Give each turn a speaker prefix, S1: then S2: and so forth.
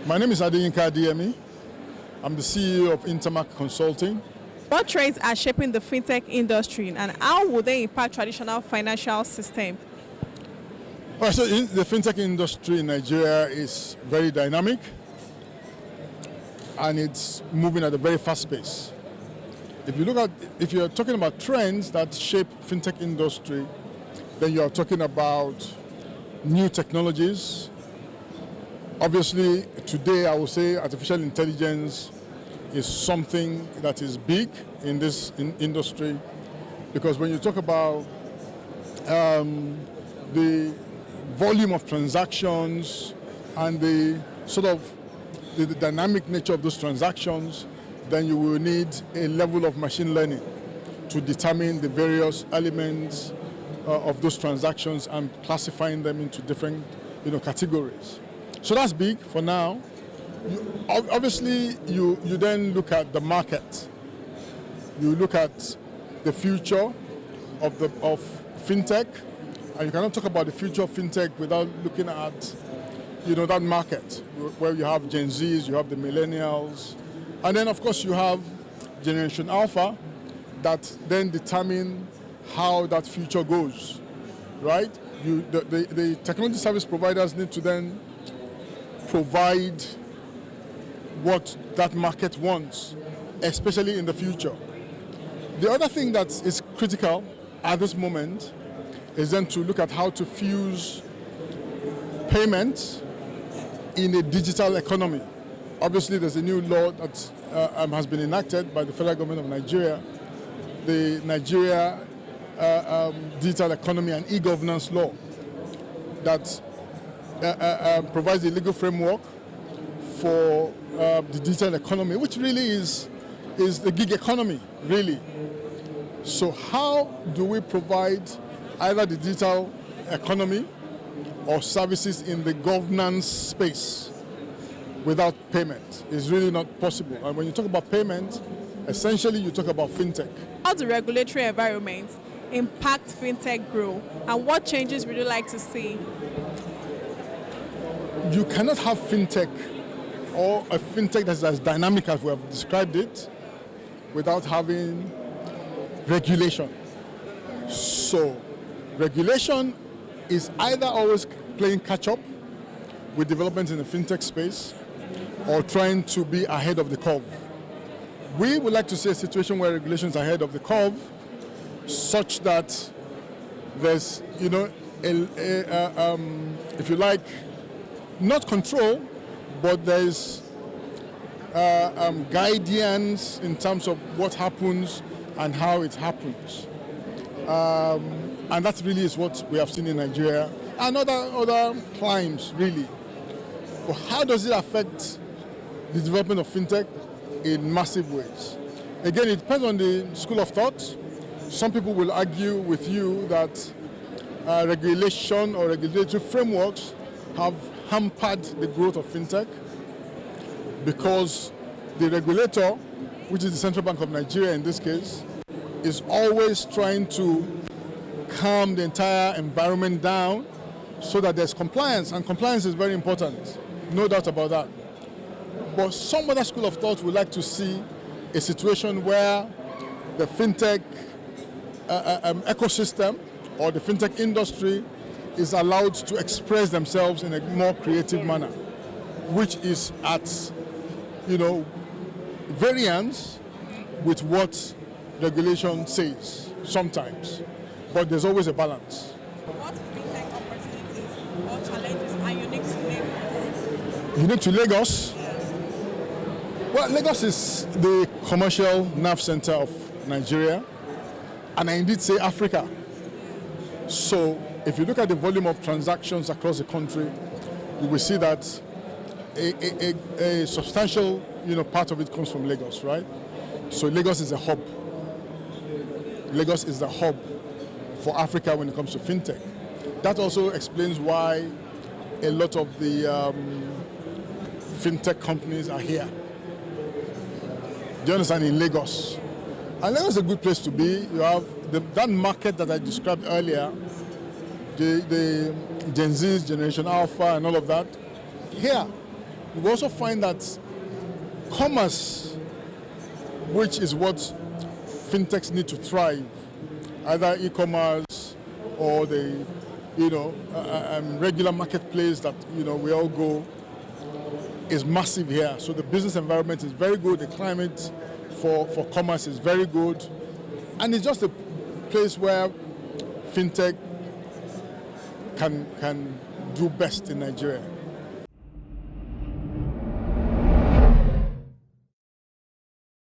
S1: My name is Adeyinka Adeyemi. I'm the CEO of Intermarc Consulting.
S2: What trends are shaping the fintech industry and how will they impact traditional financial system?
S1: Well, so the fintech industry in Nigeria is very dynamic and it's moving at a very fast pace. If you're talking about trends that shape fintech industry, then you are talking about new technologies. Obviously, today I would say artificial intelligence is something that is big in this industry, because when you talk about the volume of transactions and the sort of the dynamic nature of those transactions, then you will need a level of machine learning to determine the various elements of those transactions and classifying them into different categories. So that's big for now. Obviously, you then look at the market. You look at the future of fintech, and you cannot talk about the future of fintech without looking at that market where you have Gen Zs, you have the millennials, and then of course you have Generation Alpha that then determine how that future goes, right? The technology service providers need to then provide what that market wants, especially in the future. The other thing that is critical at this moment is then to look at how to fuse payments in a digital economy. Obviously, there's a new law that has been enacted by the federal government of Nigeria, the Nigeria Digital Economy and E-Governance Law, that provides a legal framework for the digital economy, which really is the gig economy, really. So how do we provide either the digital economy or services in the governance space without payment? It's really not possible. And when you talk about payment, essentially you talk about fintech.
S2: How do regulatory environments impact fintech growth, and what changes would you like to see?
S1: You cannot have fintech or a fintech that's as dynamic as we have described it without having regulation. So regulation is either always playing catch up with developments in the fintech space or trying to be ahead of the curve. We would like to see a situation where regulations are ahead of the curve, such that there's, if you like, not control, but there's guidance in terms of what happens and how it happens. And that really is what we have seen in Nigeria and other climes, really. But how does it affect the development of fintech? In massive ways. Again, it depends on the school of thought. Some people will argue with you that regulation or regulatory frameworks have hampered the growth of fintech because the regulator, which is the Central Bank of Nigeria in this case, is always trying to calm the entire environment down so that there's compliance, and compliance is very important, no doubt about that. But some other school of thought would like to see a situation where the fintech ecosystem or the fintech industry is allowed to express themselves in a more creative manner, which is at, variance with what regulation says sometimes. But there's always a balance.
S2: What fintech opportunities or challenges are unique to Lagos?
S1: Unique to Lagos? Well, Lagos is the commercial nerve center of Nigeria, and I indeed say Africa. So if you look at the volume of transactions across the country, you will see that a substantial part of it comes from Lagos, right? So Lagos is a hub. Lagos is the hub for Africa when it comes to fintech. That also explains why a lot of the fintech companies are here. Do you understand? In Lagos. And Lagos is a good place to be. You have that market that I described earlier, the Gen Zs, Generation Alpha, and all of that. Here, We also find that commerce, which is what fintechs need to thrive, either e-commerce or the regular marketplace that we all go, is massive here. So the business environment is very good. The climate for commerce is very good, and it's just a place where fintech can do best in Nigeria.